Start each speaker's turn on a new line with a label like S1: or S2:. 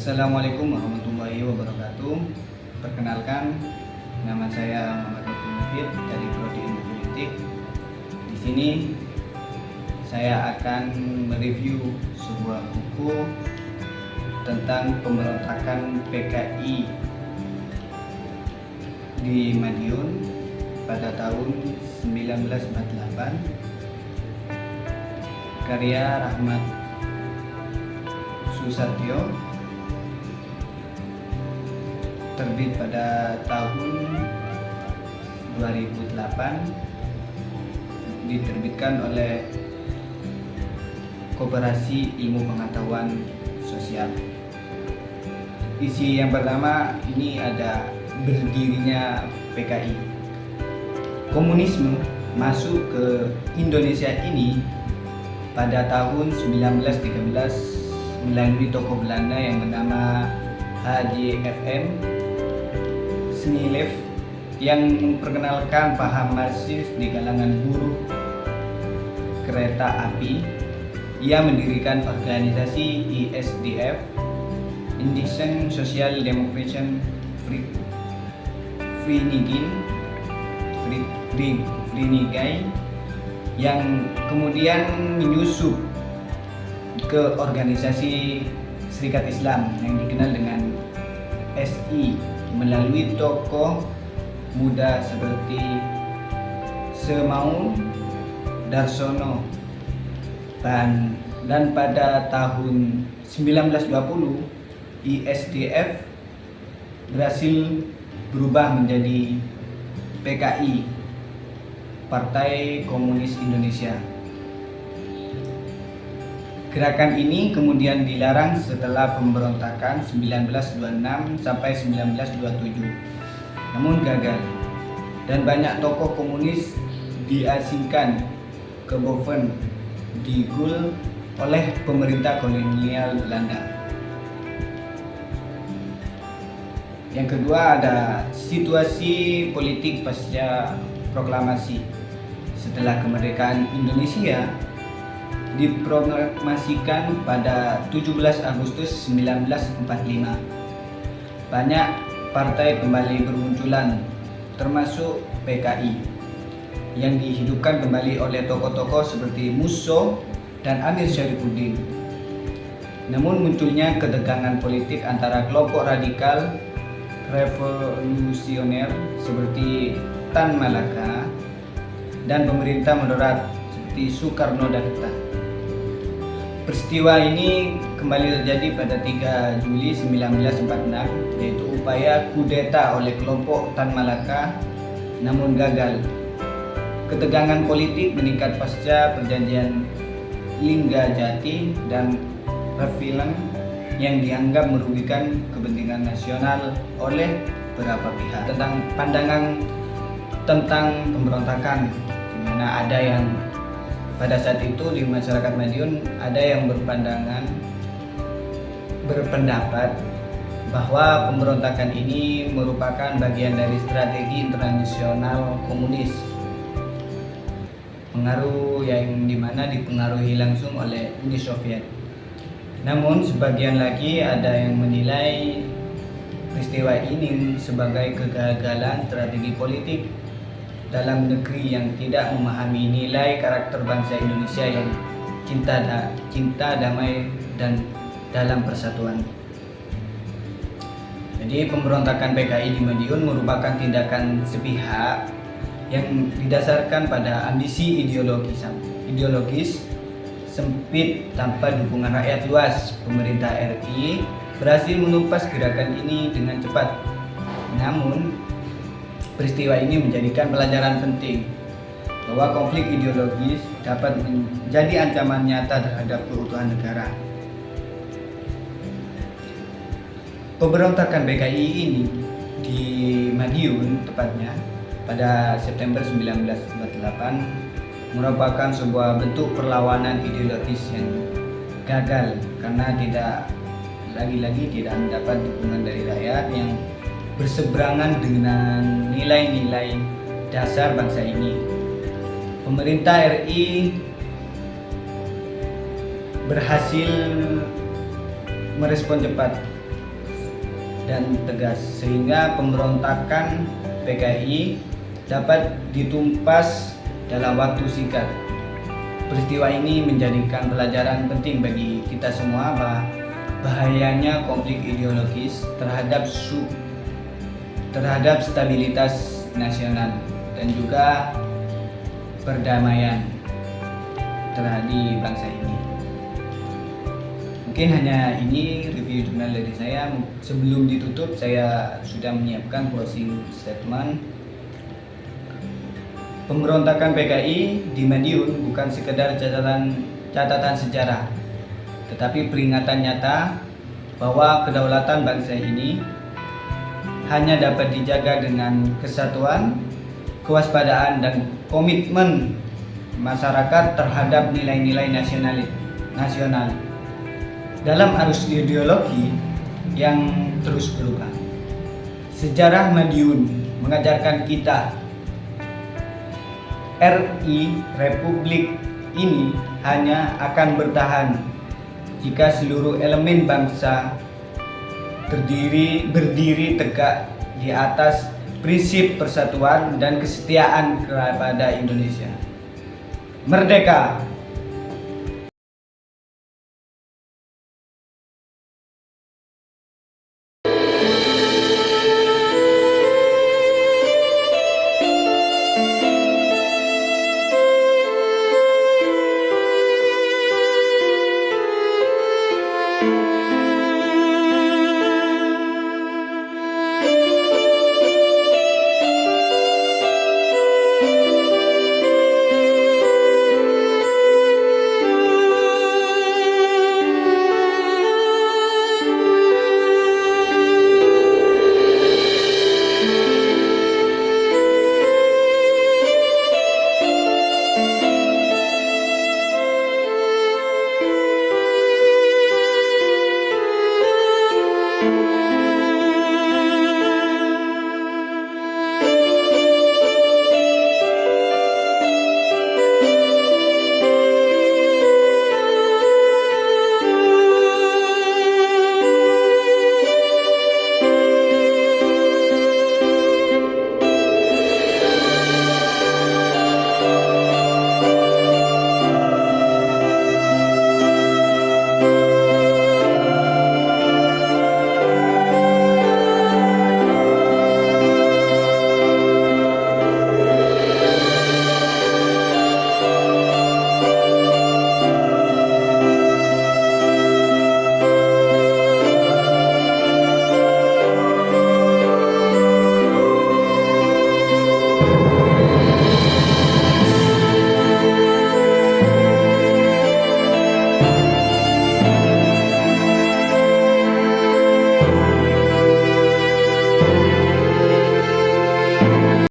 S1: Assalamualaikum warahmatullahi wabarakatuh. Perkenalkan, nama saya Muhammad Mufid dari Prodi Ilmu Politik. Di sini saya akan mereview sebuah buku tentang pemberontakan PKI di Madiun pada tahun 1948, karya Rahmat Susatyo, terbit pada tahun 2008, diterbitkan oleh Koperasi Ilmu Pengetahuan Sosial. Isi yang pertama ini ada berdirinya PKI. Komunisme masuk ke Indonesia ini pada tahun 1913 melalui tokoh Belanda yang bernama HJFM Snielev yang memperkenalkan paham Marxis di kalangan buruh kereta api. Ia mendirikan organisasi ISDF, Indischen Social Demokratischen Vereniging, yang kemudian menyusup ke organisasi Serikat Islam yang dikenal dengan SI melalui tokoh muda seperti Semaun, Darsono, dan pada tahun 1920 ISDF berhasil berubah menjadi PKI, Partai Komunis Indonesia. Gerakan ini kemudian dilarang setelah pemberontakan 1926 sampai 1927, namun gagal dan banyak tokoh komunis diasingkan ke Boven di Gul oleh pemerintah kolonial Belanda. Yang kedua ada situasi politik pasca proklamasi. Setelah kemerdekaan Indonesia diproklamasikan pada 17 Agustus 1945. Banyak partai kembali bermunculan, termasuk PKI, yang dihidupkan kembali oleh tokoh-tokoh seperti Musso dan Amir Syarifuddin. Namun munculnya ketegangan politik antara kelompok radikal revolusioner seperti Tan Malaka dan pemerintah moderat seperti Soekarno dan Hatta. Peristiwa ini kembali terjadi pada 3 Juli 1946, yaitu upaya kudeta oleh kelompok Tan Malaka, namun gagal. Ketegangan politik meningkat pasca perjanjian Linggajati dan Rafilang yang dianggap merugikan kepentingan nasional oleh beberapa pihak. Tentang pandangan tentang pemberontakan, di mana ada yang pada saat itu di masyarakat Madiun ada yang berpendapat bahwa pemberontakan ini merupakan bagian dari strategi internasional komunis, pengaruh yang dimana dipengaruhi langsung oleh Uni Soviet. Namun sebagian lagi ada yang menilai peristiwa ini sebagai kegagalan strategi politik dalam negeri yang tidak memahami nilai karakter bangsa Indonesia yang cinta damai dan dalam persatuan. Jadi pemberontakan PKI di Madiun merupakan tindakan sepihak yang didasarkan pada ambisi ideologis sempit tanpa dukungan rakyat luas. Pemerintah RI berhasil menumpas gerakan ini dengan cepat. Namun peristiwa ini menjadikan pelajaran penting bahwa konflik ideologis dapat menjadi ancaman nyata terhadap keutuhan negara. Pemberontakan PKI ini di Madiun tepatnya pada September 1948 merupakan sebuah bentuk perlawanan ideologis yang gagal karena tidak mendapat dukungan dari rakyat yang berseberangan dengan nilai-nilai dasar bangsa ini. Pemerintah RI berhasil merespon cepat dan tegas sehingga pemberontakan PKI dapat ditumpas dalam waktu singkat. Peristiwa ini menjadikan pelajaran penting bagi kita semua bahayanya konflik ideologis terhadap stabilitas nasional dan juga perdamaian terhadap bangsa ini. Mungkin hanya ini review jurnal dari saya. Sebelum ditutup, saya sudah menyiapkan closing statement. Pemberontakan PKI di Madiun bukan sekedar catatan sejarah, tetapi peringatan nyata bahwa kedaulatan bangsa ini hanya dapat dijaga dengan kesatuan, kewaspadaan, dan komitmen masyarakat terhadap nilai-nilai nasional dalam arus ideologi yang terus berubah. Sejarah Madiun mengajarkan kita Republik ini hanya akan bertahan jika seluruh elemen bangsa berdiri tegak di atas prinsip persatuan dan kesetiaan kepada Indonesia. Merdeka!